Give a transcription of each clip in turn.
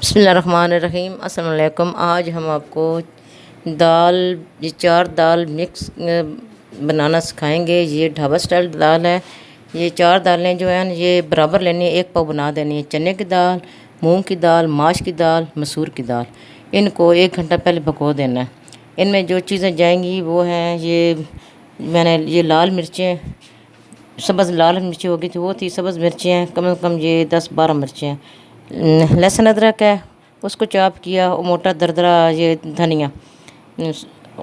बिस्मिल्लाहिर्रहमानिर्रहीम। अस्सलाम वालेकुम। आज हम आपको ये 4 दाल मिक्स बनाना सिखाएंगे। ये ढाबा स्टाइल दाल है। ये 4 दालें जो हैं ये बराबर लेनी है, एक पाव बना देनी है। चने की दाल, मूंग की दाल, माश की दाल, मसूर की दाल। इनको 1 घंटा पहले भगो देना है। इनमें जो चीज़ें जाएंगी वो हैं ये लाल मिर्चें, सब्ज़ लाल मिर्ची होगी तो वो थी। सब्ज़ मिर्चें हैं कम से कम ये 10-12 मिर्चें हैं। लहसुन अदरक है, उसको चॉप किया। और मोटा दरदरा ये धनिया,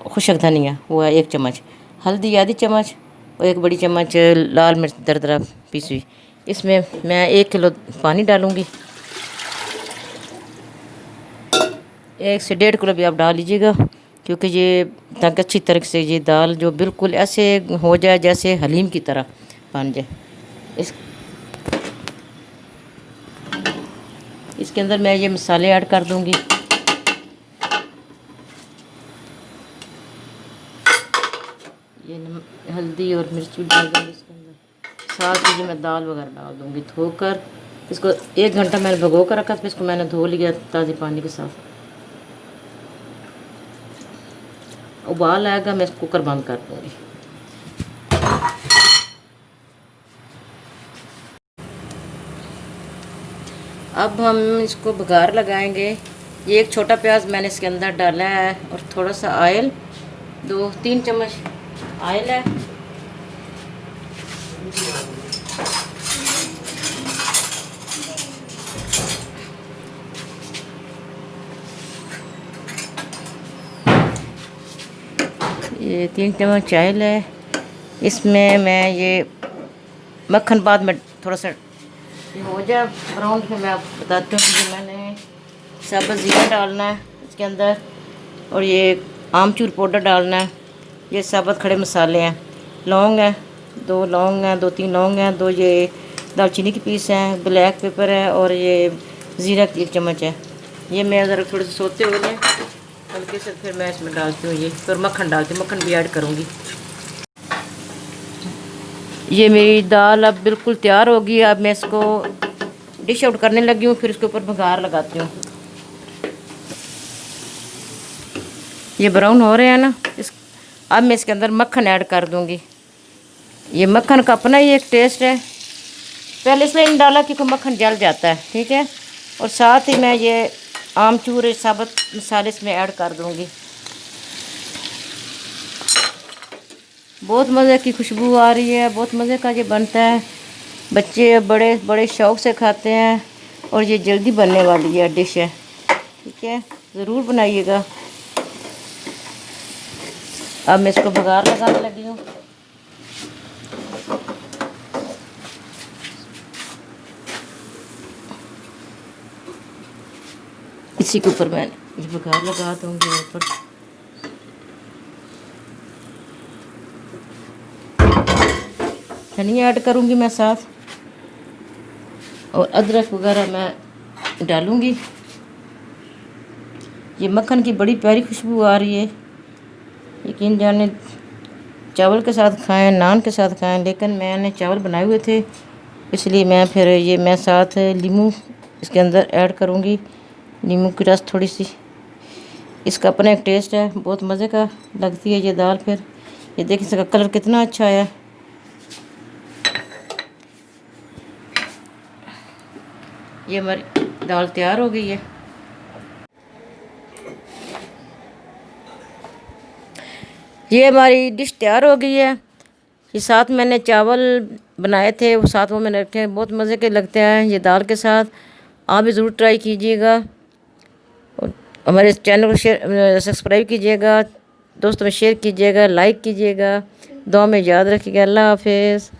खुशक धनिया वो है 1 चम्मच। हल्दी आधी चम्मच और 1 बड़ी चम्मच लाल मिर्च दरदरा पीसी हुई। इसमें मैं 1 किलो पानी डालूँगी। 1 से 1.5 किलो भी आप डाल लीजिएगा, क्योंकि ये ताकि अच्छी तरह से ये दाल जो बिल्कुल ऐसे हो जाए जैसे हलीम की तरह बन जाए। इसके अंदर मैं ये मसाले ऐड कर दूंगी। ये हल्दी और मिर्च भी डाल दूंगी इसके अंदर। साथ ही मैं दाल वगैरह डाल दूंगी धोकर। इसको 1 घंटा मैंने भिगो कर रखा था, इसको मैंने धो लिया ताज़े पानी के साथ। उबाल आएगा मैं इसको कुकर बंद कर दूंगी। अब हम इसको बघार लगाएंगे। ये 1 छोटा प्याज मैंने इसके अंदर डाला है और थोड़ा सा ऑयल, 2-3 चम्मच ऑयल है। ये 3 चम्मच ऑयल है। इसमें मैं ये मक्खन बाद में थोड़ा सा हो जाए ब्राउन, फिर मैं आपको बताती हूँ कि मैंने साबुत ज़ीरा डालना है इसके अंदर, और ये आमचूर पाउडर डालना है। ये साबुत खड़े मसाले हैं। लौंग है, 2 लौंग हैं, 2-3 लौंग हैं, 2 ये दालचीनी की पीस हैं, ब्लैक पेपर है, और ये ज़ीरा 1 चम्मच है। ये मैं ज़रा थोड़े से सोते हुए हल्के से फिर मैं इसमें डालती हूँ ये, फिर मक्खन डालती हूँ, मक्खन भी ऐड करूँगी। ये मेरी दाल अब बिल्कुल तैयार होगी। अब मैं इसको डिश आउट करने लगी हूँ, फिर इसके ऊपर बघार लगाती हूँ। ये ब्राउन हो रहे हैं ना, अब मैं इसके अंदर मक्खन ऐड कर दूँगी। ये मक्खन का अपना ही एक टेस्ट है। पहले इसलिए नहीं डाला क्योंकि मक्खन जल जाता है, ठीक है। और साथ ही मैं ये आमचूर साबुत मसाले इसमें ऐड कर दूँगी। बहुत मज़े की खुशबू आ रही है, बहुत मज़े का ये बनता है। बच्चे बड़े बड़े शौक़ से खाते हैं, और ये जल्दी बनने वाली है डिश है, ठीक है। ज़रूर बनाइएगा। अब मैं इसको बघार लगाने लगी हूँ। इसी के ऊपर मैं बघार लगा दूँगी। ऊपर धनिया ऐड करूँगी मैं साथ, और अदरक वगैरह मैं डालूँगी। ये मक्खन की बड़ी प्यारी खुशबू आ रही है। यकीन जाने चावल के साथ खाएं, नान के साथ खाएं, लेकिन मैंने चावल बनाए हुए थे, इसलिए मैं साथ नींबू इसके अंदर ऐड करूँगी। नींबू की रस थोड़ी सी, इसका अपना एक टेस्ट है, बहुत मज़े का लगती है ये दाल। फिर ये देखिए इसका कलर कितना अच्छा है। ये हमारी दाल तैयार हो गई है। ये हमारी डिश तैयार हो गई है। ये साथ मैंने चावल बनाए थे, वो साथ वो मैंने रखे हैं, बहुत मज़े के लगते हैं ये दाल के साथ। आप भी ज़रूर ट्राई कीजिएगा, और हमारे चैनल को सब्सक्राइब कीजिएगा, दोस्तों में शेयर कीजिएगा, लाइक कीजिएगा। दुआ में याद रखिएगा। अल्लाह हाफिज़।